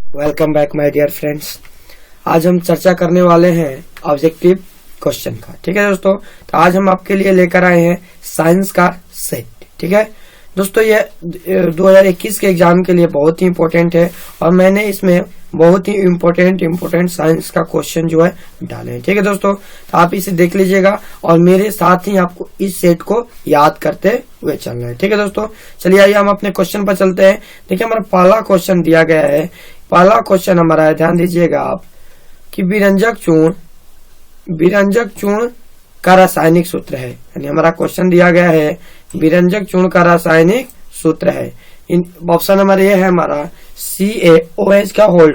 Welcome back my dear friends. आज हम चर्चा करने वाले हैं ऑब्जेक्टिव क्वेश्चन का। ठीक है दोस्तों, तो आज हम आपके लिए लेकर आए हैं साइंस का सेट। ठीक है दोस्तों, ये 2021 के एग्जाम के लिए बहुत ही इम्पोर्टेंट है और मैंने इसमें बहुत ही इम्पोर्टेंट साइंस का क्वेश्चन जो है डाले हैं। ठीक है दोस्तों, तो आप इसे देख लीजिएगा और मेरे साथ ही आपको इस सेट को याद करते हुए चलना है। ठीक है दोस्तों, चलिए आइए हम अपने क्वेश्चन पर चलते हैं। देखिए हमारा पहला क्वेश्चन दिया गया है। पहला क्वेश्चन हमारा है, ध्यान दीजिएगा आप, कि विरंजक चूर्ण का रासायनिक सूत्र है। यानी हमारा क्वेश्चन दिया गया है विरंजक चूर्ण का रासायनिक सूत्र है। ऑप्शन नंबर ए है हमारा CaOH का whole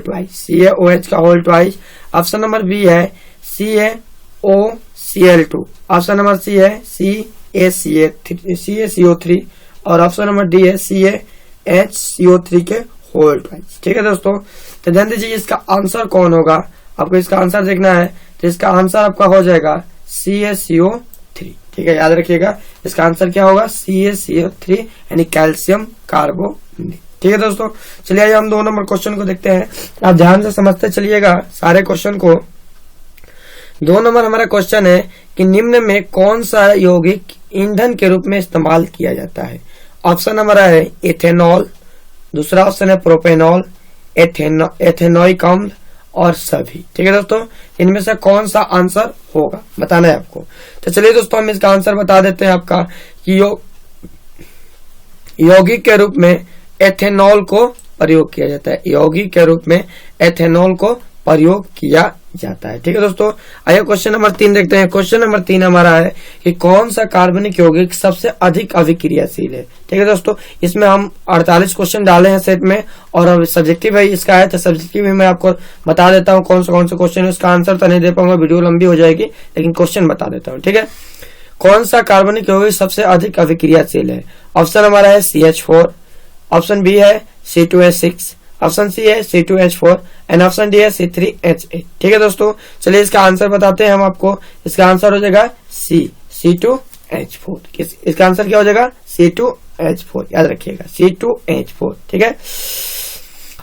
twice. Option number B है CaOCl2। ऑप्शन नंबर सी है CaCO3 और ऑप्शन नंबर डी है CaHCO3 के होल ट्वाइस। ठीक है दोस्तों, तो ध्यान दीजिए इसका आंसर कौन होगा। आपको इसका आंसर देखना है, तो इसका आंसर आपका हो जाएगा CaCO3। ठीक है, याद रखिएगा इसका आंसर क्या होगा, CaCO3 यानी कैल्शियम कार्बोनेट। ठीक है दोस्तों, चलिए आइए हम 2 नंबर क्वेश्चन को देखते हैं। आप ध्यान से समझते चलिएगा सारे क्वेश्चन को। 2 नंबर हमारा क्वेश्चन है कि निम्न में कौन सा यौगिक ईंधन के रूप में इस्तेमाल किया जाता है। ऑप्शन नंबर है इथेनॉल, दूसरा ऑप्शन है प्रोपेनॉल, एथेनोइक अम्ल और सभी। ठीक है दोस्तों, इनमें से कौन सा आंसर होगा बताना है आपको। तो चलिए दोस्तों हम इसका आंसर बता देते हैं आपका कि यौगिक के रूप में एथेनॉल को प्रयोग किया जाता है। यौगिक के रूप में एथेनॉल को प्रयोग किया जाता है। ठीक है दोस्तों, आइए क्वेश्चन नंबर 3 देखते हैं। क्वेश्चन नंबर 3 हमारा है कि कौन सा कार्बनिक यौगिक सबसे अधिक अभिक्रियाशील है। ठीक है दोस्तों, इसमें हम 48 क्वेश्चन डाले हैं सेट में और अब सब्जेक्टिव है इसका है, तो सब्जेक्टिव भी मैं आपको बता देता हूँ कौन से क्वेश्चन है। इसका आंसर तो नहीं दे पाऊंगा, वीडियो लंबी हो जाएगी, लेकिन क्वेश्चन बता देता हूँ। ठीक है, कौन सा कार्बनिक यौगिक सबसे अधिक अभिक्रियाशील है। ऑप्शन हमारा है CH4, ऑप्शन बी है C2H6, ऑप्शन सी है C2H4 एंड ऑप्शन डी है C3H8। ठीक है दोस्तों, चलिए इसका आंसर बताते हैं हम आपको। इसका आंसर हो जाएगा C2H4। इसका आंसर क्या हो जाएगा, C2H4। याद रखिएगा C2H4। ठीक है,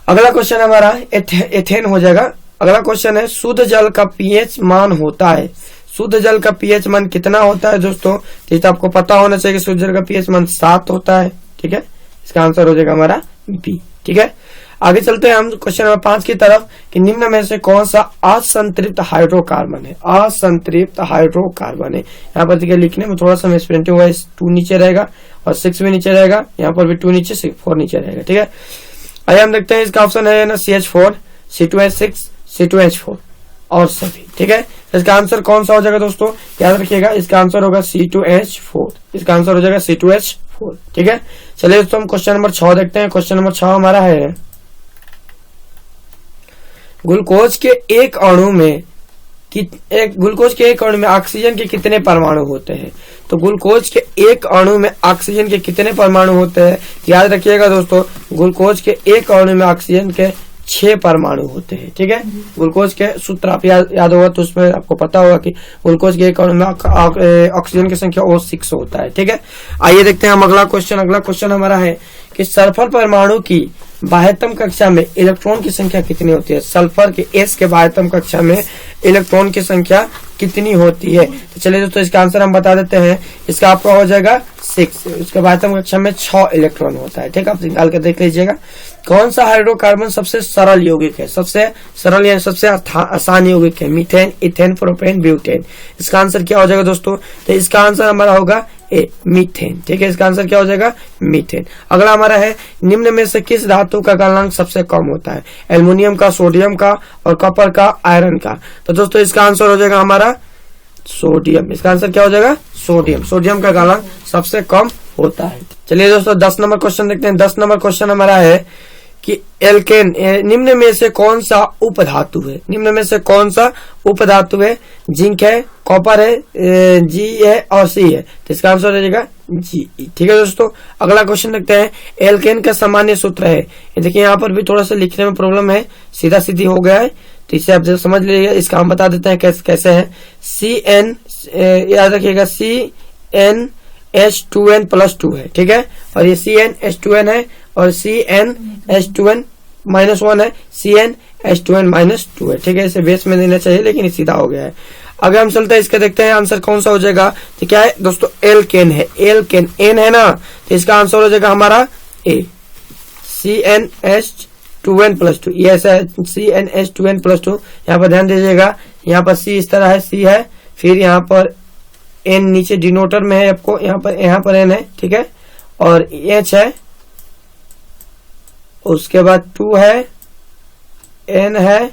अगला क्वेश्चन हमारा एथेन हो जाएगा। अगला क्वेश्चन है शुद्ध जल का pH मान होता है। शुद्ध जल का pH मान कितना होता है दोस्तों, तो आपको पता होना चाहिए कि शुद्ध जल का pH मान 7 होता है। ठीक है, इसका आंसर हो जाएगा हमारा बी। ठीक है, आगे चलते हैं हम क्वेश्चन नंबर 5 की तरफ कि निम्न में से कौन सा असंतृप्त हाइड्रोकार्बन है। असंतृप्त हाइड्रोकार्बन है। यहाँ पर देखिए लिखने में थोड़ा सा मिसप्रिंटिंग हुआ है, 2 नीचे रहेगा और 6 भी नीचे रहेगा, यहाँ पर भी 2 नीचे 4 नीचे रहेगा। ठीक है, आइए हम देखते हैं इसका ऑप्शन है ना CH4, C2H6, C2H4 और सभी। ठीक है, इसका आंसर कौन सा हो जाएगा दोस्तों, याद रखिएगा इसका आंसर होगा C2H4। इसका आंसर हो जाएगा C2H4। ठीक है, चलिए दोस्तों हम क्वेश्चन नंबर 6 देखते हैं। क्वेश्चन नंबर 6 हमारा है ग्लूकोज के एक अणु में ऑक्सीजन के कितने परमाणु होते हैं। तो ग्लूकोज के एक अणु में ऑक्सीजन के कितने परमाणु होते हैं, याद रखिएगा दोस्तों ग्लूकोज के एक अणु में ऑक्सीजन के 6 परमाणु होते हैं। ठीक है, ग्लूकोज के सूत्र आप याद होगा तो उसमें आपको पता होगा कि ग्लूकोज के एक अणु में ऑक्सीजन की संख्या O6 होता है। ठीक है, आइए देखते हैं हम अगला क्वेश्चन हमारा है कि सल्फर परमाणु की बाह्यतम कक्षा में इलेक्ट्रॉन की संख्या कितनी होती है। सल्फर के S के बाह्यतम कक्षा में इलेक्ट्रॉन की संख्या कितनी होती है। तो चलिए दोस्तों इसका आंसर हम बता देते हैं। इसका आपका हो जाएगा 6। उसके बाह्यतम कक्षा में 6 इलेक्ट्रॉन होता है। ठीक है, आप निकाल कर देख लीजिएगा। कौन सा हाइड्रोकार्बन सबसे सरल यौगिक है, सबसे सरल यानी सबसे आसान यौगिक है। Methane, ethane, propane, butane. इसका आंसर क्या हो जाएगा दोस्तों, तो इसका आंसर हमारा होगा ए, मीथेन। ठीक है, इसका आंसर क्या हो जाएगा, मीथेन। अगला हमारा है निम्न में से किस धातु का गलनांक सबसे कम होता है। एल्युमिनियम का, सोडियम का और कॉपर का, आयरन का। तो दोस्तों इसका आंसर हो जाएगा हमारा सोडियम। इसका आंसर क्या हो जाएगा, सोडियम। सोडियम का गलनांक सबसे कम होता है। चलिए दोस्तों 10 नंबर क्वेश्चन देखते हैं। 10 नंबर क्वेश्चन हमारा है कि एल्केन निम्न में से कौन सा उपधातु है। निम्न में से कौन सा उपधातु है। जिंक है, कॉपर है, जी है और सी है। तो इसका आंसर हो जाएगा जी। ठीक है दोस्तों, अगला क्वेश्चन देखते हैं। एल्केन का सामान्य सूत्र है। देखिए यहाँ पर भी थोड़ा सा लिखने में प्रॉब्लम है, सीधा सीधी हो गया है, तो इसे आप समझ लीजिएगा। इसका हम बता देते हैं कैसे है। CN याद रखिएगा CnH2n+2 है। ठीक है, और ये CnH2n है और CnH2n -1 है, CnH2n-2 है। ठीक है, इसे बेस में देना चाहिए लेकिन ये सीधा हो गया है। अगर हम चलते हैं इसका देखते हैं आंसर कौन सा हो जाएगा। तो क्या है दोस्तों, एल्केन है, एल्केन एन है ना, तो इसका आंसर हो जाएगा हमारा ए, CnH2n+2। ये ऐसा है CnH2n+2। यहाँ पर ध्यान दीजिएगा, यहाँ पर C इस तरह है, C है, फिर यहाँ पर N नीचे डिनोटर में है आपको, यहाँ पर N है, ठीक है, और H है, उसके बाद 2 है, N है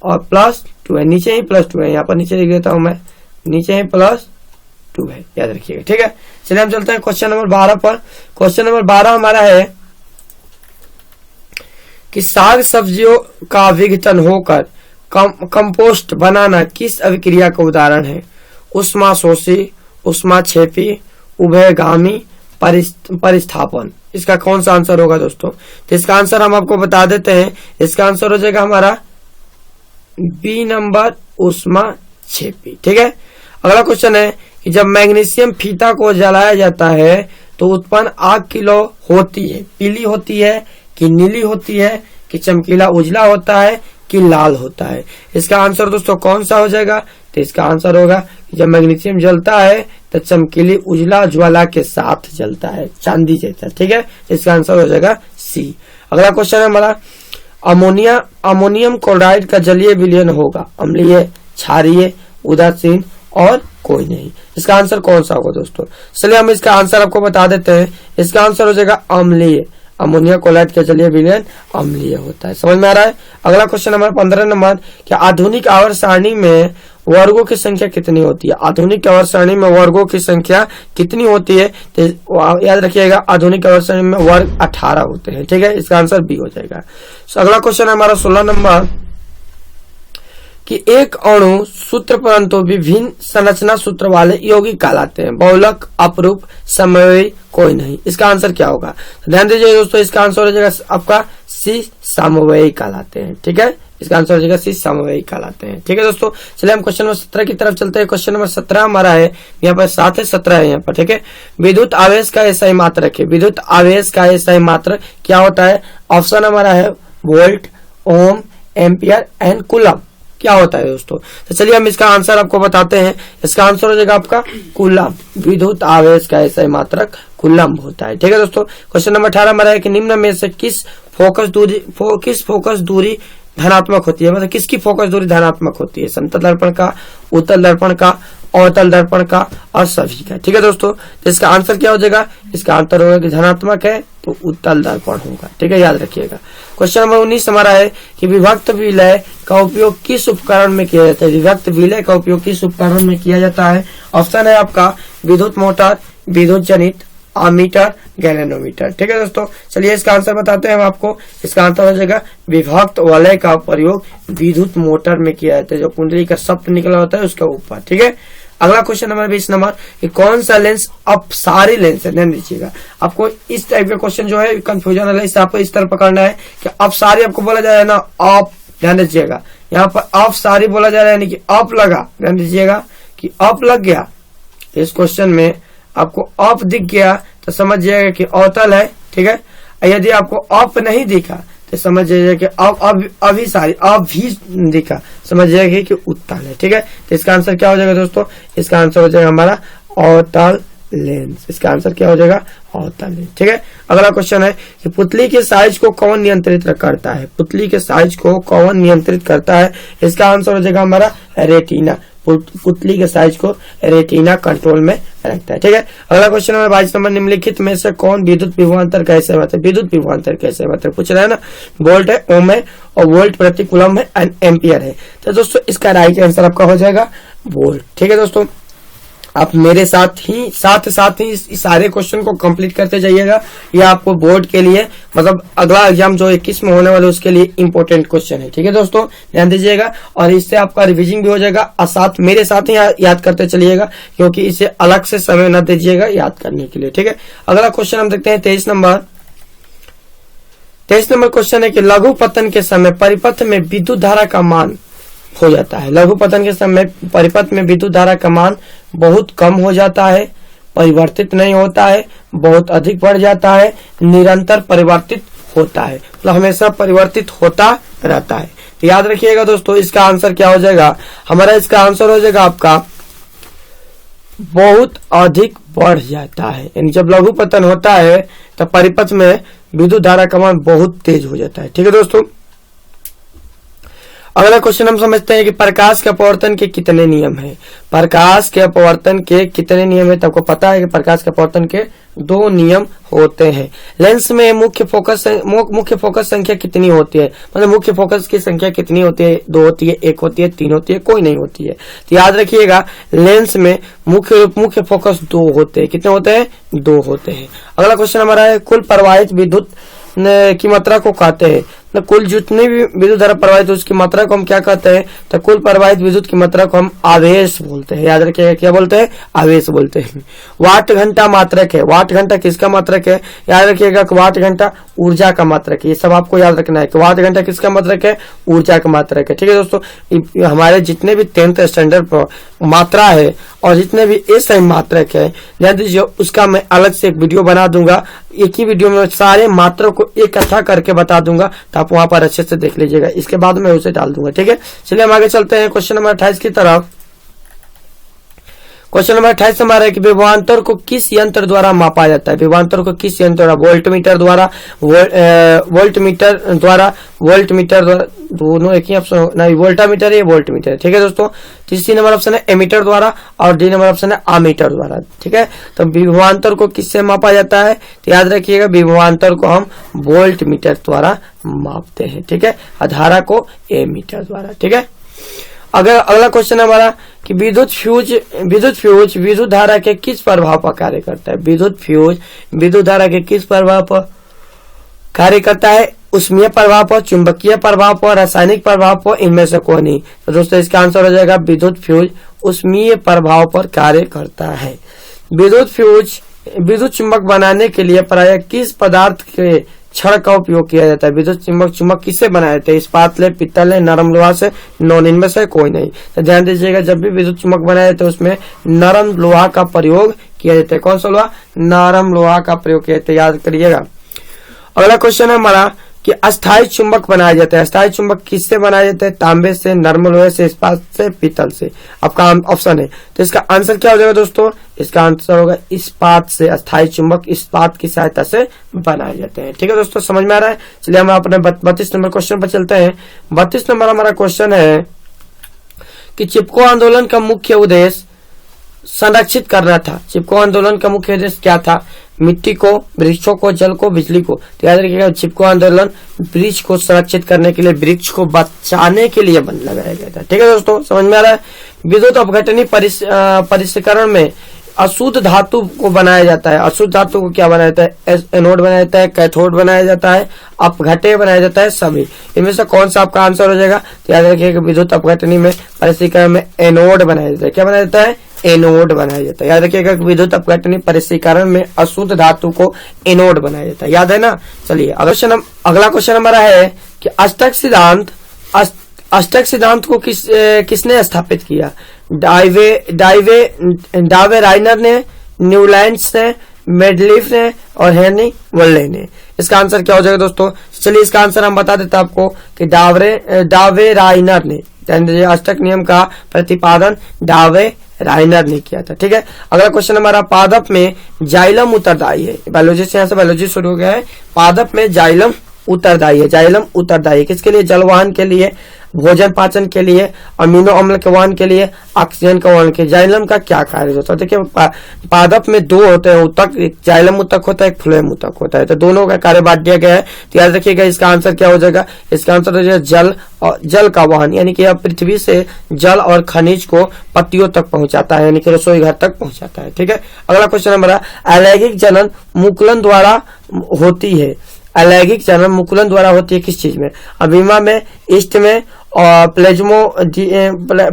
और +2 है, नीचे ही +2 है, यहाँ पर नीचे लिख देता हूं मैं, नीचे ही +2 है, याद रखिएगा। ठीक है, चलिए हम चलते हैं क्वेश्चन नंबर 12 पर। क्वेश्चन नंबर 12 हमारा है कि साग सब्जियों का विघटन होकर कंपोस्ट बनाना किस अभिक्रिया का उदाहरण है। उष्माशोषी, उष्माक्षेपी, उभयगामी, परिस्थापन। इसका कौन सा आंसर होगा दोस्तों? तो इसका आंसर हम आपको बता देते हैं। इसका आंसर हो जाएगा हमारा बी नंबर, उष्माक्षेपी। ठीक है, अगला क्वेश्चन है कि जब मैग्नीशियम फीता को जलाया जाता है तो उत्पन्न आग की लौ होती है, पीली होती है कि नीली होती है कि चमकीला उजला होता है कि लाल होता है। इसका आंसर दोस्तों कौन सा हो जाएगा? तो इसका आंसर होगा कि जब मैग्नीशियम जलता है तो चमकीली उजला ज्वाला के साथ जलता है, चांदी जैसा। ठीक है, इसका आंसर हो जाएगा सी। अगला क्वेश्चन है हमारा, अमोनियम क्लोराइड का जलीय विलयन होगा अम्लीय, क्षारीय, उदासीन और कोई नहीं। इसका आंसर कौन सा होगा दोस्तों? चलिए हम इसका आंसर आपको बता देते हैं। इसका आंसर हो जाएगा अम्लीय। अमोनियम क्लोराइड का जलीय विलयन अम्लीय होता है। समझ में आ रहा है? अगला क्वेश्चन हमारा 15 नंबर, क्या आधुनिक आवर्त सारणी में वर्गों की संख्या कितनी होती है? आधुनिक आवर्त सारणी में वर्गों की संख्या कितनी होती है? तो याद रखिएगा, आधुनिक आवर्त सारणी में वर्ग 18 होते हैं। ठीक है, इसका आंसर बी हो जाएगा। अगला क्वेश्चन है हमारा 16 नंबर, कि एक अणु सूत्र परंतु विभिन्न संरचना सूत्र वाले यौगिक कहलाते हैं। बहुलक, अपरूप, समवायी, कोई नहीं। इसका आंसर क्या होगा? ध्यान दीजिए दोस्तों, इसका आंसर हो जाएगा आपका सी, समवायी कहलाते हैं। ठीक है, इसका आंसर हो जाएगा सी, समवायी कहलाते हैं। ठीक है दोस्तों, चलिए हम क्वेश्चन नंबर 17 की तरफ चलते हैं। क्वेश्चन नंबर 17 हमारा है, यहाँ पर 7 है, 17 है यहाँ पर। ठीक है, विद्युत आवेश का एसआई मात्रक है। विद्युत आवेश का एसआई मात्रक क्या होता है? ऑप्शन हमारा है volt, ohm, ampere and coulomb. क्या होता है दोस्तों? तो चलिए हम इसका आंसर आपको बताते हैं। इसका आंसर हो जाएगा आपका कूलम। विद्युत आवेश का एसआई मात्रक कूलम होता है। ठीक है दोस्तों, क्वेश्चन नंबर 18 हमारा है कि निम्न में से किस फोकस दूरी धनात्मक होती है? मतलब किसकी फोकस दूरी धनात्मक होती है? समतल दर्पण का, उत्तल दर्पण का, अवतल दर्पण का और सभी का। ठीक है दोस्तों, तो इसका आंसर क्या हो जाएगा? इसका आंसर होगा कि धनात्मक है तो उत्तल दर्पण होगा। ठीक है, याद रखिएगा। क्वेश्चन नंबर 19 हमारा है कि विभक्त विलय का उपयोग किस उपकरण में किया जाता है? विभक्त विलय का उपयोग किस उपकरण में किया जाता है? ऑप्शन है आपका विद्युत मोटर, विद्युत जनित, अमीटर, गैलेनोमीटर। ठीक है दोस्तों, चलिए इसका आंसर बताते हैं हम आपको। इसका आंसर हो जाएगा विभक्त वलय का प्रयोग विद्युत मोटर में किया जाता है, जो कुंडली का शब्द निकला होता है उसके ऊपर। ठीक है, अगला क्वेश्चन नंबर 20 नंबर, कि कौन सा लेंस अपसारी लेंस है? ध्यान दीजिएगा, आपको इस टाइप का क्वेश्चन जो है कंफ्यूजन है, इससे आपको इस तरह पकड़ना है कि अपसारी आपको बोला जा रहा है ना, अप। ध्यान दीजिएगा, यहाँ पर अपसारी बोला जा रहा है, यानी कि अप लगा। ध्यान दीजिएगा कि अप लग गया। इस क्वेश्चन में आपको अप दिख गया तो समझ जाएगा कि अवतल है। ठीक है, यदि आपको अप नहीं दिखा तो समझ जाइए कि अभी सारी अप भी दिखा, समझ जाएगा कि उत्तल है। ठीक है, तो इसका आंसर क्या हो जाएगा दोस्तों? इसका आंसर हो जाएगा हमारा अवतल लेंस। इसका आंसर क्या हो जाएगा? अवतल लेंस। ठीक है, अगला क्वेश्चन है कि पुतली के साइज को कौन नियंत्रित करता है? पुतली के साइज को कौन नियंत्रित करता है? इसका आंसर हो जाएगा हमारा रेटिना। पुतली के साइज को रेटिना कंट्रोल में रखता है। ठीक है, अगला क्वेश्चन नंबर 22 नंबर, निम्नलिखित में से कौन विद्युत विभवांतर कैसे मतलब? विद्युत विभवांतर कैसे मतलब पूछ रहा है ना, वोल्ट है, ओम है और वोल्ट प्रति कूलम है एंड एम्पियर है। तो दोस्तों इसका राइट आंसर आपका हो जाएगा वोल्ट। ठीक है दोस्तों, आप मेरे साथ ही इस सारे क्वेश्चन को कंप्लीट करते जाइएगा। यह आपको बोर्ड के लिए मतलब अगला एग्जाम जो 21 में होने वाले उसके लिए इंपॉर्टेंट क्वेश्चन है। ठीक है दोस्तों, ध्यान दीजिएगा और इससे आपका रिविजन भी हो जाएगा और साथ मेरे साथ ही याद करते चलिएगा, क्योंकि इसे अलग से समय न दीजिएगा याद करने के लिए। ठीक है, अगला क्वेश्चन हम देखते हैं 23 नंबर क्वेश्चन है कि लघु पतन के समय परिपथ में विद्युत धारा का मान हो जाता है। लघु पतन के समय परिपथ में विद्युत धारा का मान बहुत कम हो जाता है, परिवर्तित नहीं होता है, बहुत अधिक बढ़ जाता है, निरंतर परिवर्तित होता है, मतलब हमेशा परिवर्तित होता रहता है। तो याद रखिएगा दोस्तों, इसका आंसर क्या हो जाएगा हमारा, इसका आंसर हो जाएगा आपका बहुत अधिक बढ़ जाता है। यानी जब लघु पतन होता है तब परिपथ में विद्युत धारा का मान बहुत तेज हो जाता है। ठीक है दोस्तों, अगला क्वेश्चन हम समझते हैं कि प्रकाश के अपवर्तन के कितने नियम हैं। प्रकाश के अपवर्तन के कितने नियम है, तो आपको पता है कि प्रकाश के अपवर्तन के 2 नियम होते हैं। लेंस में मुख्य फोकस संख्या कितनी होती है, मतलब मुख्य फोकस की संख्या कितनी होती है, 2 होती है, 1 होती है, 3 होती है, कोई नहीं होती है। तो याद रखिएगा लेंस में मुख्य फोकस 2 होते हैं। कितने होते हैं, 2 होते हैं। अगला क्वेश्चन हमारा है कुल प्रवाहित विद्युत की मात्रा को कहते हैं, तो कुल जितनी भी विद्युत धारा प्रवाहित है उसकी मात्रा को हम क्या कहते हैं, तो कुल प्रवाहित विद्युत की मात्रा को हम आवेश बोलते हैं। याद रखिएगा क्या बोलते हैं, आवेश बोलते हैं। वाट घंटा मात्रक है, वाट घंटा किसका मात्रक है, याद रखिएगा वाट घंटा ऊर्जा का मात्रक है। ये सब आपको याद रखना है कि वाट घंटा किसका मात्रक है, ऊर्जा का मात्रक है। ठीक है दोस्तों, हमारे जितने भी 10th स्टैंडर्ड पर मात्रा है और जितने भी एसआई मात्रक है, ध्यान दीजिए, उसका मैं अलग से एक वीडियो बना दूंगा। एक ही वीडियो में सारे मात्रक को इकट्ठा करके बता दूंगा, तो आप वहां पर अच्छे से देख लीजिएगा। इसके बाद मैं उसे डाल दूंगा। ठीक है, चलिए हम आगे चलते हैं क्वेश्चन नंबर 28 की तरफ। क्वेश्चन नंबर 28 हमारा है कि विभवांतर को किस यंत्र द्वारा मापा जाता है। विभवांतर को किस यंत्र द्वारा, वोल्टमीटर द्वारा, वोल्टमीटर द्वारा, दोनों एक ही ऑप्शन नहीं, वोल्टामीटर है, वोल्टमीटर। ठीक है दोस्तों, तीसरी नंबर ऑप्शन है एमीटर द्वारा और डी नंबर ऑप्शन है आमीटर द्वारा। ठीक है, तो विभवांतर को किससे मापा जाता है, तो याद रखिएगा विभवांतर को हम वोल्टमीटर द्वारा मापते हैं। ठीक है, धारा को एमीटर द्वारा। ठीक है, अगर अगला क्वेश्चन हमारा कि विद्युत फ्यूज विद्युत धारा के किस प्रभाव पर कार्य करता है। विद्युत फ्यूज विद्युत धारा के किस प्रभाव पर कार्य करता है, उष्मीय प्रभाव पर, चुंबकीय प्रभाव पर, रासायनिक प्रभाव पर, इनमें से कोई नहीं। तो दोस्तों इसका आंसर हो जाएगा विद्युत फ्यूज उष्मीय प्रभाव पर कार्य करता है। विद्युत फ्यूज विद्युत चुंबक बनाने के लिए प्रायः किस पदार्थ के छड़ का उपयोग किया जाता है। विद्युत चुंबक किससे बनाए जाते हैं, इस्पात ले, पित्तल ले, नरम लोहा से, नॉन, इनमें से कोई नहीं। तो ध्यान दीजिएगा जब भी विद्युत चुंबक बनाए जाते हैं उसमें नरम लोहा का प्रयोग किया जाता है। कौन सा लोहा, नरम लोहा का प्रयोग किया जाता है, याद करिएगा। अगला क्वेश्चन है हमारा कि अस्थायी चुंबक बनाया जाता है। अस्थायी चुंबक किससे बनाया जाता है, तांबे से, नरम लोहे से, इस्पात से, पीतल से। आपका ऑप्शन है, तो इसका आंसर क्या हो जाएगा दोस्तों, इसका आंसर होगा इस्पात से। अस्थायी चुंबक इस्पात की सहायता से बनाए जाते हैं। ठीक है दोस्तों, समझ में आ रहा है। चलिए हम अपने 32 नंबर क्वेश्चन पर चलते हैं। 32 नंबर हमारा क्वेश्चन है कि चिपको आंदोलन का मुख्य उद्देश्य संरक्षित करना था। चिपको आंदोलन का मुख्य उद्देश्य क्या था, मिट्टी को, वृक्षों को, जल को, बिजली को। तो याद रखिएगा चिपको आंदोलन वृक्ष को संरक्षित करने के लिए, वृक्ष को बचाने के लिए लगाया गया था। ठीक है दोस्तों, समझ में आ रहा है। विद्युत अपघटनी परिष्करण में अशुद्ध धातु को बनाया जाता है। अशुद्ध धातु को क्या बनाया जाता है, एनोड बनाया जाता है, कैथोड बनाया जाता है, अपघट्य बनाया जाता है, सभी। इनमें से कौन सा आपका आंसर हो जाएगा, तो याद रखिएगा विद्युत अपघटनी में परिष्करण में एनोड बनाया जाता है। क्या बनाया जाता है, एनोड बनाया जाता है। याद रखिएगा विद्युत अपघटनी परिष्करण में अशुद्ध धातु को एनोड बनाया जाता है, याद है ना। चलिए अगला क्वेश्चन हमारा है कि अष्टक सिद्धांत को किसने स्थापित किया। डावे राइनर ने, न्यूलैंड्स ने, मेडलिफ ने और हेनरी वल्ले ने। इसका आंसर क्या हो जाएगा दोस्तों, चलिए इसका आंसर हम बता देते हैं आपको कि डावे राइनर ने, अष्टक नियम का प्रतिपादन डावे राइनर ने किया था। ठीक है, अगला क्वेश्चन हमारा पादप में जाइलम उत्तरदायी है। बायोलॉजी से यहाँ से बायोलॉजी शुरू हो गया है। पादप में जाइलम उत्तरदायी है। जाइलम उत्तरदायी किसके लिए, जलवहन के लिए, भोजन पाचन के लिए, अमीनो अम्ल के वहन के लिए, ऑक्सीजन का वहन के। जाइलम का क्या कार्य होता है, देखिए पादप में 2 होते हैं उत्तक, एक जाइलम उत्तक होता है, एक फ्लोएम उत्तक होता है। तो दोनों का कार्य बांट दिया गया है। तो याद रखिएगा इसका आंसर क्या हो जाएगा, इसका आंसर हो जाएगा जल का वहन, यानी कि पृथ्वी से जल और खनिज को पत्तियों तक पहुंचाता है, यानी कि रसोई घर तक पहुंचाता है। ठीक है, अगला क्वेश्चन हमारा अलैंगिक जनन मुकुलन द्वारा होती है। अलैंगिक जनन मुकुलन द्वारा होती है किस चीज में, अभिमा में, ईस्ट में और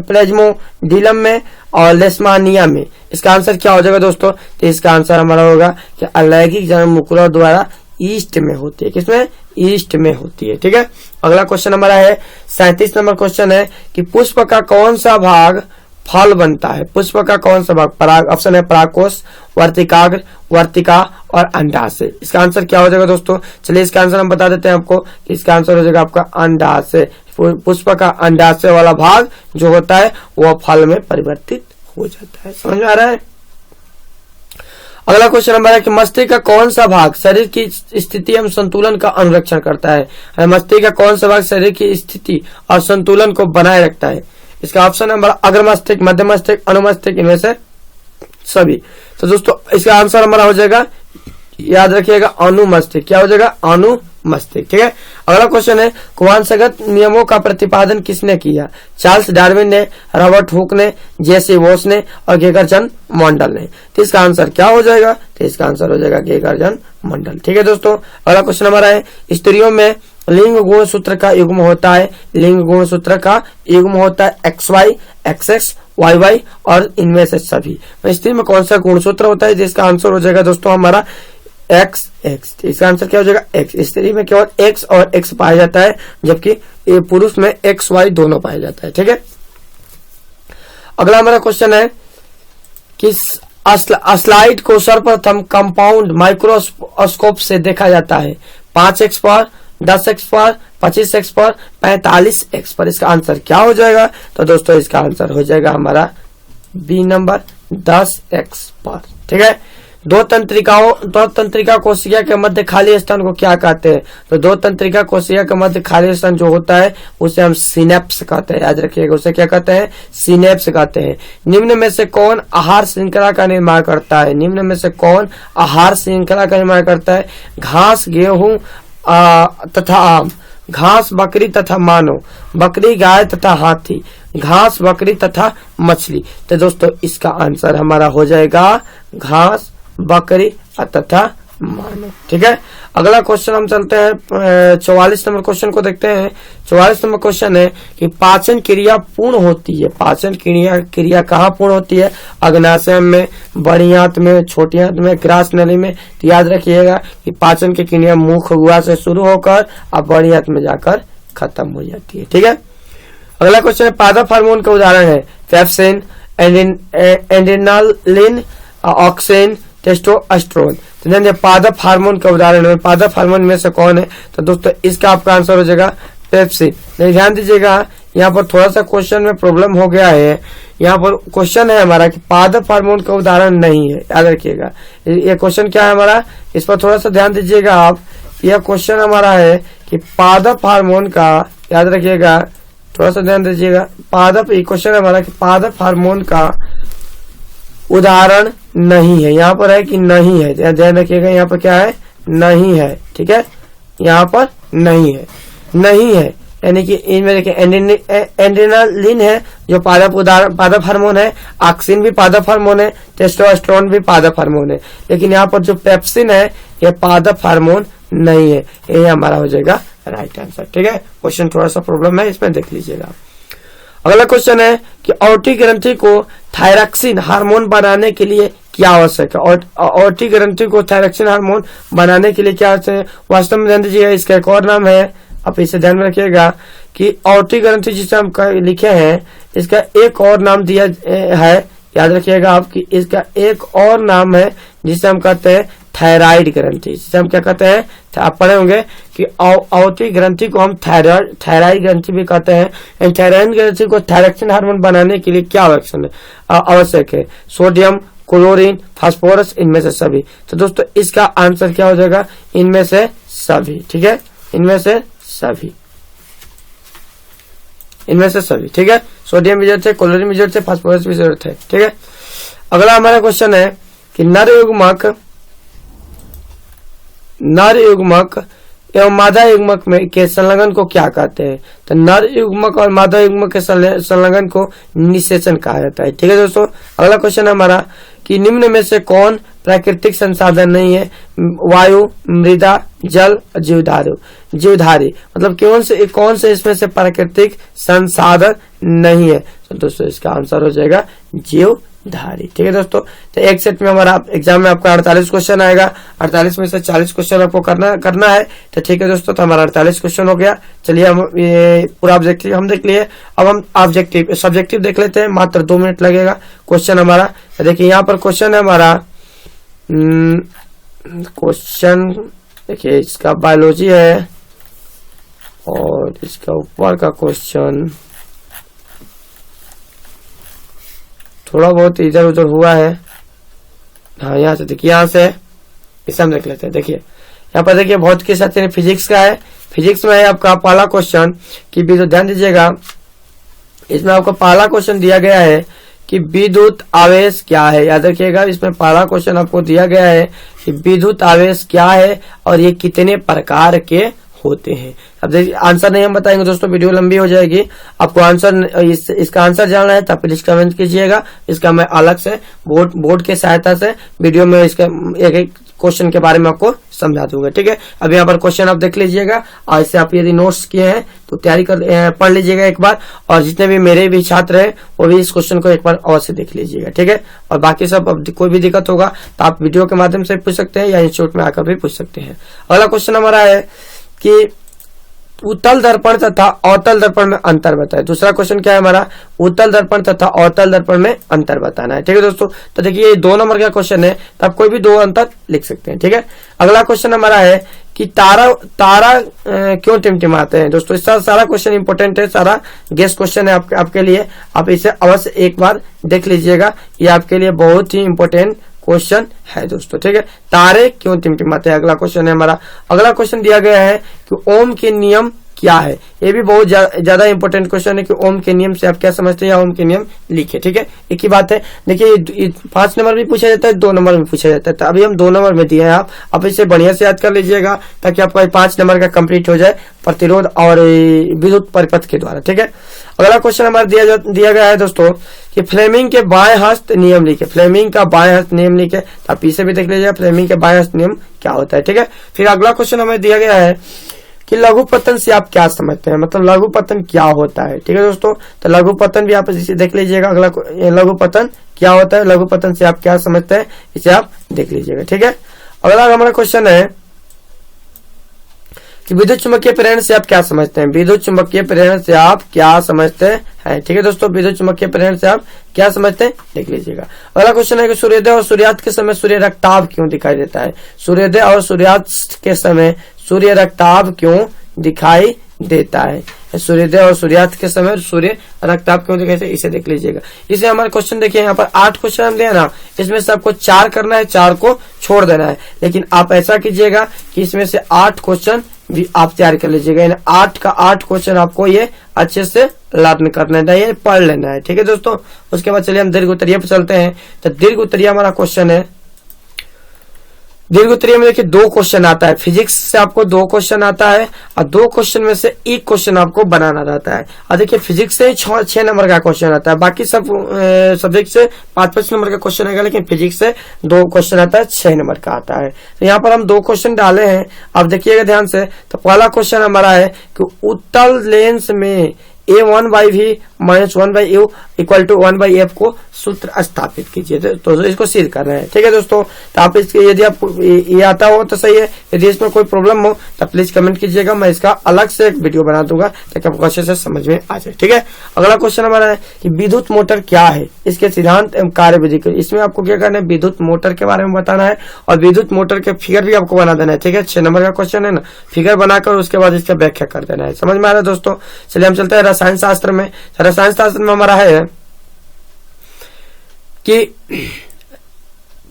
प्लेज्मोडिलम में और लेशमानिया में। इसका आंसर क्या हो जाएगा दोस्तों, तो इसका आंसर हमारा होगा कि अलैंगिक जनन मुकुलन द्वारा ईस्ट में होती है। किसमें, ईस्ट में होती है। ठीक है, अगला क्वेश्चन हमारा है 37 नंबर क्वेश्चन है कि पुष्प का कौन सा भाग फल बनता है। पुष्प का कौन सा भाग? पराग। ऑप्शन है परागकोश, वर्तिकाग्र, वर्तिका और अंडाशय। इसका आंसर क्या हो जाएगा दोस्तों? चलिए इसका आंसर हम बता देते हैं आपको कि इसका आंसर हो जाएगा आपका अंडाशय। पुष्प का अंडाशय वाला भाग जो होता है वह फल में परिवर्तित हो जाता है। समझ में आ रहा है? अगला क्वेश्चन नंबर है कि मस्तिष्क का कौन सा भाग शरीर की स्थिति एवं संतुलन का अनुरक्षण करता है? मस्तिष्क का कौन सा भाग शरीर की स्थिति और संतुलन को बनाए रखता है? इसका ऑप्शन नंबर अग्र मस्तिष्क, मध्य मस्तिष्क, अनुमस्तिष्क, इनमें से सभी। तो दोस्तों इसका आंसर हमारा हो जाएगा, याद रखिएगा, अनुमस्तिष्क। क्या हो जाएगा? अनुमस्तिष्क। ठीक है। अगला क्वेश्चन है कुवांशगत नियमों का प्रतिपादन किसने किया? चार्ल्स डार्विन ने, रॉबर्ट हुक ने, जेसी बोस ने और गेगरचंद मंडल ने। तो इसका आंसर क्या हो जाएगा? तो इसका आंसर हो जाएगा गेगरचंद मंडल। ठीक है दोस्तों। अगला क्वेश्चन हमारा है स्त्रियों में लिंग गुण सूत्र का युग्म होता है। लिंग गुण सूत्र का युग्म होता है XY, XX, YY और इनमें से सभी। स्त्री में कौन सा गुणसूत्र होता है? जिसका आंसर हो जाएगा दोस्तों हमारा XX। इसका आंसर क्या हो जाएगा? X। स्त्री में केवल X और X पाया जाता है, जबकि पुरुष में XY दोनों पाया जाता है। ठीक है। अगला हमारा क्वेश्चन है कि स्लाइड को सर्वप्रथम कंपाउंड माइक्रोस्कोप से देखा जाता है। 5x पर, 10x पर, 25x पर, 45x पर। इसका आंसर क्या हो जाएगा? तो दोस्तों इसका आंसर हो जाएगा हमारा बी नंबर 10x पर। ठीक है। दो तंत्रिका कोशिका के मध्य खाली स्थान को क्या कहते हैं? तो दो तंत्रिका कोशिका के मध्य खाली स्थान जो होता है उसे हम सिनेप्स कहते हैं। याद रखिएगा, उसे क्या कहते हैं? सिनेप्स कहते हैं। निम्न में से कौन आहार श्रृंखला का निर्माण करता है? निम्न में से कौन आहार श्रृंखला का निर्माण करता है? घास, गेहूं तथा आम, घास, बकरी तथा मानव, बकरी, गाय तथा हाथी, घास, बकरी तथा मछली। तो दोस्तों इसका आंसर हमारा हो जाएगा घास, बकरी तथा मानव। ठीक है। अगला क्वेश्चन हम चलते हैं 44 नंबर क्वेश्चन को देखते हैं। 44 नंबर क्वेश्चन है कि पाचन क्रिया पूर्ण होती है। पाचन क्रिया कहाँ पूर्ण होती है? अग्नाशय में, बड़ी आंत में, छोटी आंत में, ग्रास नली में। तो याद रखिएगा कि पाचन की क्रिया मुख गुहा से शुरू होकर अब बड़ी आंत में जाकर खत्म हो जाती है। ठीक है। अगला क्वेश्चन है पादप हार्मोन का उदाहरण है पेप्सिन, एड्रेनालिन, ऑक्सिन, टेस्टोस्टेरोन। तो ध्यान पादप हार्मोन का उदाहरण है। पादप हार्मोन में से कौन है? तो दोस्तों इसका आपका आंसर हो जाएगा पेप्सिन। नहीं, ध्यान दीजिएगा, यहाँ पर थोड़ा सा क्वेश्चन में प्रॉब्लम हो गया है। यहाँ पर क्वेश्चन है हमारा कि पादप हार्मोन का उदाहरण नहीं है। याद रखिएगा, ये क्वेश्चन क्या है हमारा, इस पर थोड़ा सा ध्यान दीजिएगा आप। यह क्वेश्चन हमारा है कि पादप हार्मोन का, याद रखिएगा, थोड़ा सा ध्यान दीजिएगा, पादप, ये क्वेश्चन है हमारा कि पादप हार्मोन का उदाहरण नहीं है। यहाँ पर है कि नहीं है, ध्यान रखिएगा, यहाँ पर क्या है? नहीं है। ठीक है। यहाँ पर नहीं है, नहीं है, यानी कि इनमें देखिए एड्रेनालिन है जो पादप हार्मोन है, ऑक्सिन भी पादप हार्मोन है, टेस्टोस्टेरोन भी पादप हार्मोन है, लेकिन यहाँ पर जो पेप्सिन है यह पादप हार्मोन नहीं है। ये हमारा हो जाएगा राइट आंसर। ठीक है। क्वेश्चन थोड़ा सा प्रॉब्लम है, इसमें देख लीजिएगा। अगला क्वेश्चन है कि ऑर्टी ग्रंथि को थायरॉक्सिन हार्मोन बनाने के लिए क्या आवश्यक है? ऑर्टी ग्रंथि को थायरॉक्सिन हार्मोन बनाने के लिए क्या आवश्यक है? वास्तव में ध्यान दीजिएगा, इसका एक और नाम है, आप इसे ध्यान में रखिएगा कि ऑर्टी ग्रंथि जिसे हम लिखे हैं इसका एक और नाम दिया है। याद रखिएगा आप कि इसका एक और नाम है जिसे हम कहते हैं थायराइड ग्रंथि। जिसे हम क्या कहते हैं? आप पढ़े होंगे कि ऑर्टी ग्रंथि को हम थायराइड ग्रंथि भी कहते हैं। थायराइड ग्रंथि को थायरॉक्सिन हार्मोन बनाने के लिए क्या आवश्यक है? सोडियम, क्लोरीन, फास्फोरस, इनमें से सभी। तो दोस्तों इसका आंसर क्या हो जाएगा? इनमें से सभी। ठीक है। इनमें से सभी, इनमें से सभी। ठीक है। सोडियम भी जरूरत है, क्लोरीन भी जरूरत है, फास्फोरस भी जरूरत है। ठीक है। अगला हमारा क्वेश्चन है कि नर युग्मक एवं मादा युग्मक में के संलग्न को क्या कहते हैं? तो नर युग्मक और मादा युग्मक के संलग्न को निषेचन कहा जाता है। ठीक है दोस्तों। अगला क्वेश्चन है हमारा कि निम्न में से कौन प्राकृतिक संसाधन नहीं है? वायु, मृदा, जल, जीवधारी। मतलब कौन से इसमें से प्राकृतिक संसाधन नहीं है? तो दोस्तों इसका आंसर हो जाएगा धारी। ठीक है दोस्तों, तो एक सेट में हमारा एग्जाम में आपका 48 क्वेश्चन आएगा, 48 में से 40 क्वेश्चन आपको करना है। तो ठीक है दोस्तों, तो हमारा 48 क्वेश्चन हो गया। चलिए हम ये पूरा ऑब्जेक्टिव हम देख लिए। अब हम ऑब्जेक्टिव सब्जेक्टिव देख लेते हैं, मात्र 2 मिनट लगेगा। क्वेश्चन हमारा तो देखिए यहाँ पर क्वेश्चन है हमारा, क्वेश्चन देखिए इसका बायोलॉजी है और इसका ऊपर का क्वेश्चन थोड़ा बहुत इधर उधर हुआ है। हाँ यहाँ से देखिए, यहाँ से इसे हम देख लेते हैं। देखिए यहाँ पर देखिए भौतिक के साथ फिजिक्स का है। फिजिक्स में है आपका पहला क्वेश्चन कि विद्युत, ध्यान दीजिएगा, इसमें आपको पहला क्वेश्चन दिया गया है कि विद्युत आवेश क्या है। याद रखिएगा, इसमें पहला क्वेश्चन आपको दिया गया है कि विद्युत आवेश क्या है और ये कितने प्रकार के होते हैं। अब देखिए आंसर नहीं हम बताएंगे दोस्तों, वीडियो लंबी हो जाएगी। आपको आंसर इसका आंसर जानना है तो प्लीज कमेंट कीजिएगा। इसका मैं अलग से बोर्ड के सहायता से वीडियो में इसका एक एक क्वेश्चन के बारे में आपको समझा दूंगा। ठीक है, अब यहाँ पर क्वेश्चन आप देख लीजिएगा और इससे आप यदि नोट्स किए हैं तो तैयारी कर पढ़ लीजिएगा एक बार, और जितने भी मेरे भी छात्र हैं वो भी इस क्वेश्चन को एक बार अवश्य देख लीजिएगा। ठीक है, और बाकी सब अब कोई भी दिक्कत होगा तो आप वीडियो के माध्यम से पूछ सकते हैं या इंस्टीट्यूट में आकर भी पूछ सकते हैं। अगला क्वेश्चन हमारा है कि उत्तल दर्पण तथा अवतल दर्पण में अंतर बताए। दूसरा क्वेश्चन क्या है हमारा, उत्तल दर्पण तथा अवतल दर्पण में अंतर बताना है। ठीक है दोस्तों, तो देखिए ये 2 नंबर का क्वेश्चन है, तो आप कोई भी 2 अंतर लिख सकते हैं। ठीक है, अगला क्वेश्चन हमारा है कि तारा क्यों टिमटिमाते हैं। दोस्तों इसका सारा क्वेश्चन इंपोर्टेंट है, सारा गेस क्वेश्चन है आपके लिए, आप इसे अवश्य एक बार देख लीजिएगा, ये आपके लिए बहुत ही इंपोर्टेंट क्वेश्चन है दोस्तों। ठीक है, तारे क्यों टिमटिमाते हैं, अगला क्वेश्चन है हमारा। अगला क्वेश्चन दिया गया है कि ओम के नियम क्या है। ये भी बहुत ज्यादा इंपॉर्टेंट क्वेश्चन है कि ओम के नियम से आप क्या समझते हैं या ओम के नियम लिखे। ठीक है, एक ही बात है। देखिए 5 नंबर भी पूछा जाता है, 2 नंबर में पूछा जाता है, तो अभी हम 2 नंबर में दिए हैं। आप इसे बढ़िया से याद कर लीजिएगा ताकि आपका 5 नंबर का कंप्लीट हो जाए प्रतिरोध और विद्युत परिपथ के द्वारा। ठीक है, अगला क्वेश्चन हमारा दिया गया है दोस्तों कि फ्लेमिंग के बाएं हस्त नियम लिखे। फ्लेमिंग का बाएं हस्त नियम लिखे, आप इसे भी देख लीजिएगा फ्लेमिंग के बाएं हस्त नियम क्या होता है। ठीक है, फिर अगला क्वेश्चन हमें दिया गया है कि लघु पतन से आप क्या समझते हैं, मतलब लघु पतन क्या होता है। ठीक है दोस्तों, तो लघु पतन भी आप इसे देख लीजिएगा। अगला लघु पतन क्या होता है, लघु पतन से आप क्या समझते हैं, इसे आप देख लीजिएगा। ठीक है, अगला हमारा क्वेश्चन है कि विद्युत चुम्बकीय प्रेरण से आप क्या समझते हैं। विद्युत चुम्बकीय प्रेरण से आप क्या समझते हैं। ठीक है दोस्तों, विद्युत चुम्बकीय प्रेरण से आप क्या समझते हैं, देख लीजिएगा। अगला क्वेश्चन है कि सूर्योदय और सूर्यास्त के समय सूर्य रक्ताभ क्यों दिखाई देता है। सूर्योदय और सूर्यास्त के समय सूर्य रक्ताभ क्यों दिखाई देता है। सूर्योदय और सूर्यास्त के समय सूर्य रक्ताभ क्यों दिखाई देता है, इसे देख लीजिएगा। इसे हमारा क्वेश्चन देखिए, यहाँ पर 8 क्वेश्चन हम दिए ना, इसमें से आपको 4 करना है, 4 को छोड़ देना है। लेकिन आप ऐसा कीजिएगा कि इसमें से 8 क्वेश्चन भी आप तैयार कर लीजिएगा। 8 का 8 क्वेश्चन आपको ये अच्छे से लर्न करना है, पढ़ लेना है। ठीक है दोस्तों, उसके बाद चलिए हम दीर्घ उत्तरीय पर चलते हैं। तो दीर्घ उत्तरीय हमारा क्वेश्चन है, दीर्घ उत्तरीय में देखिए 2 क्वेश्चन आता है। फिजिक्स से आपको 2 क्वेश्चन आता है और 2 क्वेश्चन में से 1 क्वेश्चन आपको बनाना रहता है। और देखिए फिजिक्स से 6 नंबर का क्वेश्चन आता है, बाकी सब सब्जेक्ट से 5-5 नंबर का क्वेश्चन आएगा, लेकिन फिजिक्स से 2 क्वेश्चन आता है, 6 नंबर का आता है। तो यहाँ पर हम 2 क्वेश्चन डाले हैं, अब देखिएगा ध्यान से। तो पहला क्वेश्चन हमारा है कि उत्तल लेंस में A1/V - 1/U = 1/F को सूत्र स्थापित कीजिए। तो इसको सिद्ध कर रहे हैं। ठीक है दोस्तों, तो आप इसके यदि आप ये आता हो तो सही है, यदि इसमें कोई प्रॉब्लम हो तो प्लीज कमेंट कीजिएगा, मैं इसका अलग से एक वीडियो बना दूंगा ताकि आपको अच्छे से समझ में आ जाए। ठीक है, अगला क्वेश्चन हमारा है कि विद्युत मोटर क्या है, इसके सिद्धांत एवं कार्यविधि। इसमें आपको क्या करना है, विद्युत मोटर के बारे में बताना है और विद्युत मोटर के फिगर भी आपको बना देना है। ठीक है, 6 नंबर का क्वेश्चन है ना, फिगर बनाकर उसके बाद इसका व्याख्या कर देना है। समझ में आ रहा है दोस्तों। चलिए हम चलते हैं रसायन शास्त्र में। रसायन शास्त्र में हमारा है कि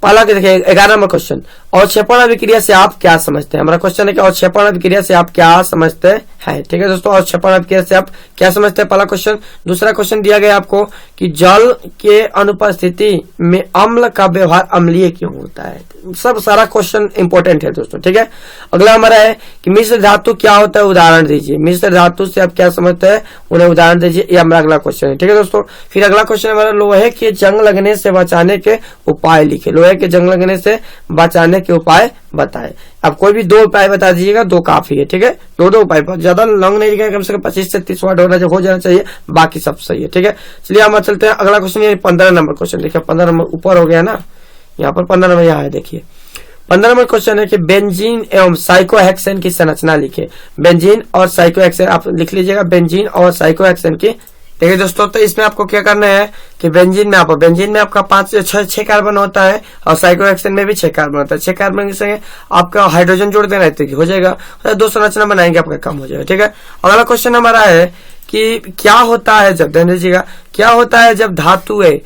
पहला देखिए 11 नंबर क्वेश्चन, अवक्षेपण अभिक्रिया से आप क्या समझते हैं। हमारा क्वेश्चन है कि अवक्षेपण अभिक्रिया से आप क्या समझते हैं। ठीक है दोस्तों, अवक्षेपण अभिक्रिया से आप क्या समझते हैं, पहला क्वेश्चन। दूसरा क्वेश्चन दिया गया आपको कि जल के अनुपस्थिति में अम्ल का व्यवहार अम्लीय क्यों होता है। सब सारा क्वेश्चन इंपॉर्टेंट है दोस्तों। ठीक है, अगला हमारा है कि मिश्र धातु क्या होता है, उदाहरण दीजिए। मिश्र धातु से आप क्या समझते हैं, उन्हें उदाहरण दीजिए, ये हमारा अगला क्वेश्चन है। ठीक है दोस्तों, फिर अगला क्वेश्चन हमारा लोहे के जंग लगने से बचाने के उपाय लिखे। लोहे के जंग लगने से बचाने करने के उपाय बताए। अब कोई भी 2 उपाय बता दीजिएगा, 2 काफी है, ठीक है। 2 उपाय, ज्यादा लॉन्ग नहीं लिखेगा, कम से कम 25 से 30 वर्ड हो जाना चाहिए, बाकी सब सही है, ठीक है। चलिए हम चलते हैं अगला क्वेश्चन। ये 15 नंबर क्वेश्चन देखिए, 15 नंबर ऊपर हो गया ना, यहाँ पर 15 नंबर यहाँ है, देखिए 15 नंबर क्वेश्चन है कि बेंजीन एवं साइक्लोहेक्सेन की संरचना लिखे। बेंजीन और साइक्लोहेक्सेन आप लिख लीजिएगा, बेंजीन और साइक्लोहेक्सेन की। देखिए दोस्तों, तो इसमें आपको क्या करना है कि बेंजीन में आपका 5 से 6 कार्बन होता है और साइक्लोहेक्सेन में भी 6 कार्बन होता है। 6 कार्बन के संगे आपका हाइड्रोजन जोड़ देना है, हो जाएगा, 2 संरचना बनाएंगे, आपका काम हो जाएगा, ठीक है। अगला क्वेश्चन हमारा है कि क्या होता है जब, ध्यान दीजिएगा, क्या होता है जब धातुएं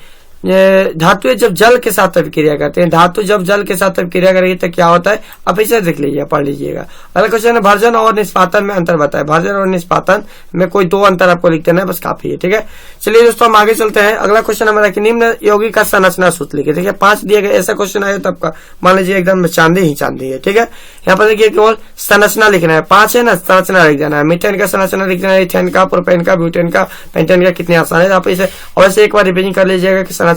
जब जल के साथ अभिक्रिया करते हैं। धातु जब जल के साथ अभिक्रिया करेगी तो क्या होता है, आप इसे देख लीजिए, पढ़ लीजिएगा। अगला क्वेश्चन है भर्जन और निष्पादन में अंतर बताए। भर्जन और निष्पादन में कोई 2 अंतर आपको लिख देना है, बस काफी है, ठीक है। चलिए दोस्तों हम आगे चलते हैं। अगला क्वेश्चन हमारा कि निम्न यौगिक का संरचना सूत्र लिखे। देखिए 5 दिए गए, ऐसा क्वेश्चन आया तो आपका मान लीजिए एकदम चांदी ही चांदी है, ठीक है। यहाँ पर देखिए केवल संरचना लिखना है, 5 है ना, संरचना लिख देना है। मीथेन का संरचना लिख देना है, इथेन का, प्रोपेन का, ब्यूटेन का, पेंटेन का, कितने आसान है। आप इसे अवश्य एक बार रिवीजन कर लीजिएगा कि संरचना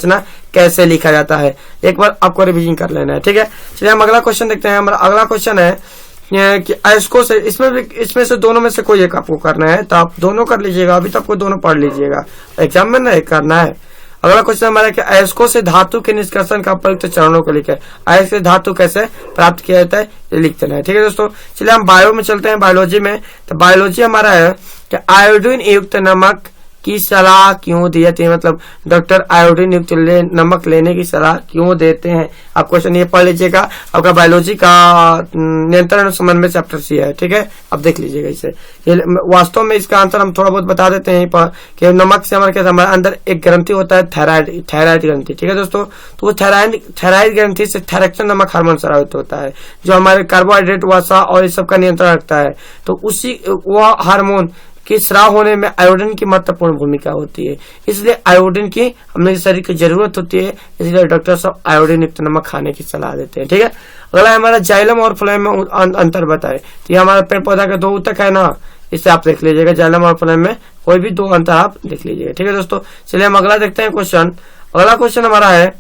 कैसे लिखा जाता है, एक बार आपको रिवीजन कर लेना है, ठीक है। चलिए हम अगला क्वेश्चन देखते हैं। हमारा अगला क्वेश्चन है कि अयस्कों से, इसमें से दोनों में से कोई एक आपको करना है, तो आप दोनों कर लीजिएगा, अभी तो आपको दोनों पढ़ लीजिएगा, एग्जाम में ना एक करना है। अगला क्वेश्चन हमारा कि अयस्कों से धातु के निष्कर्षण का प्रयुक्त चरणों को लिखे। अयस्क से धातु कैसे प्राप्त किया जाता है, ये लिख देना है, ठीक है दोस्तों। चलिए हम बायो में चलते हैं, बायोलॉजी में। तो बायोलॉजी हमारा है कि आयोडीन युक्त नमक की सलाह क्यों दी जाती है, मतलब डॉक्टर आयोडीन युक्त नमक लेने की सलाह क्यों देते हैं। आप क्वेश्चन ये पढ़ लीजिएगा, आपका बायोलॉजी का नियंत्रण समन्वय चैप्टर सी है, ठीक है। आप देख लीजिएगा इसे, ये वास्तव में इसका आंसर हम थोड़ा बहुत बता देते हैं कि नमक से हमारे अंदर एक ग्रंथि होता है, थायराइड ग्रंथि, ठीक है दोस्तों। तो वो थायराइड ग्रंथि से थायरक्सिन नमक हार्मोन स्रावित होता है, जो हमारे कार्बोहाइड्रेट, वसा और इस सब का नियंत्रण रखता है। तो उसी वह हार्मोन कि स्राव होने में आयोडीन की महत्वपूर्ण भूमिका होती है, इसलिए आयोडीन की हमें शरीर की जरूरत होती है, इसलिए डॉक्टर साहब आयोडीन युक्त नमक खाने की सलाह देते हैं, ठीक है। अगला हमारा जाइलम और फ्लोएम में अंतर बताए। तो ये हमारा पेड़ पौधा का 2 ऊतक है ना, इसे आप देख लीजिएगा, जाइलम और फ्लोएम में कोई भी 2 अंतर आप देख लीजिएगा, ठीक है दोस्तों। चलिए हम अगला देखते हैं क्वेश्चन। अगला क्वेश्चन हमारा है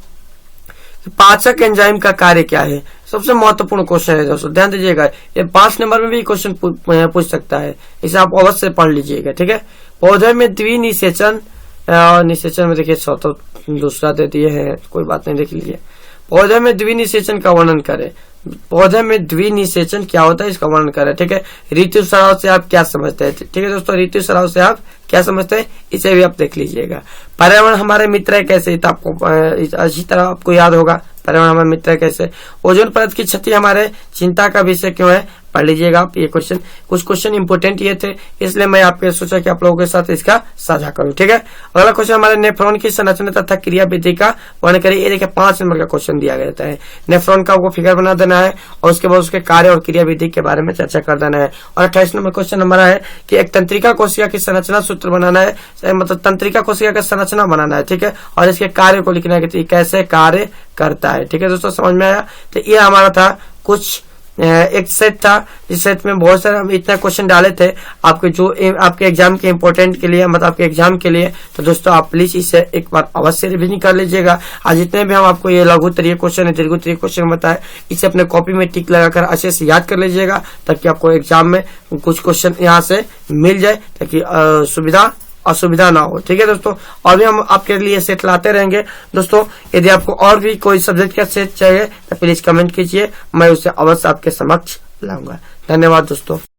पाचक एंजाइम का कार्य क्या है। सबसे महत्वपूर्ण क्वेश्चन है दोस्तों, ध्यान दीजिएगा, ये 5 नंबर में भी क्वेश्चन पूछ सकता है, इसे आप अवश्य पढ़ लीजिएगा, ठीक है। पौधे में द्विनिषेचन, निषेचन में देखिए तो दूसरा दे दिए है, कोई बात नहीं, देख लीजिए। पौधे में द्विनिषेचन का वर्णन करें। पौधे में द्विनिषेचन क्या होता है, इसका वर्णन करें, ठीक है। ऋतुस्राव से आप क्या समझते हैं, ठीक है दोस्तों, ऋतुस्राव से आप क्या समझते हैं, इसे भी आप देख लीजिएगा। पर्यावरण हमारे मित्र है कैसे, तो आपको अच्छी तरह आपको याद होगा, पर्यावरण हमारे मित्र है कैसे। ओजोन परत की क्षति हमारे चिंता का विषय क्यों है, पढ़ लीजिएगा आप। ये क्वेश्चन, कुछ क्वेश्चन इंपोर्टेंट ये थे, इसलिए मैं आपके सोचा कि आप लोगों के साथ इसका साझा करूं, ठीक है। अगला क्वेश्चन हमारे नेफ्रॉन की संरचना तथा क्रिया विधि का वर्णन करिए। ये देखिए 5 नंबर का क्वेश्चन दिया गया है। नेफ्रॉन का आपको फिगर बना देना है और उसके बाद उसके कार्य और क्रिया विधि के बारे में चर्चा कर देना है। और 28 नंबर क्वेश्चन हमारा है कि एक तंत्रिका कोशिका की संरचना सूत्र बनाना है, मतलब तंत्रिका कोशिका का संरचना बनाना है, ठीक है। और इसके कार्य को लिखना है कि कैसे कार्य करता है, ठीक है दोस्तों, समझ में आया। तो ये हमारा था कुछ एक सेट था, इस सेट में बहुत सारे हम इतना क्वेश्चन डाले थे आपके जो आपके एग्जाम के इम्पोर्टेंट के लिए, मतलब आपके एग्जाम के लिए। तो दोस्तों आप प्लीज इसे एक बार अवश्य रिवीजन कर लीजिएगा। आज जितने भी हम आपको ये लघु उत्तरीय क्वेश्चन है, दीर्घ उत्तरीय क्वेश्चन बताए, इसे अपने कॉपी में टिक लगाकर अच्छे से याद कर लीजिएगा, ताकि आपको एग्जाम में कुछ क्वेश्चन यहाँ से मिल जाए, ताकि असुविधा ना हो, ठीक है दोस्तों। और भी हम आपके लिए सेट लाते रहेंगे दोस्तों। यदि आपको और भी कोई सब्जेक्ट का सेट चाहिए तो प्लीज कमेंट कीजिए, मैं उसे अवश्य आपके समक्ष लाऊंगा। धन्यवाद दोस्तों।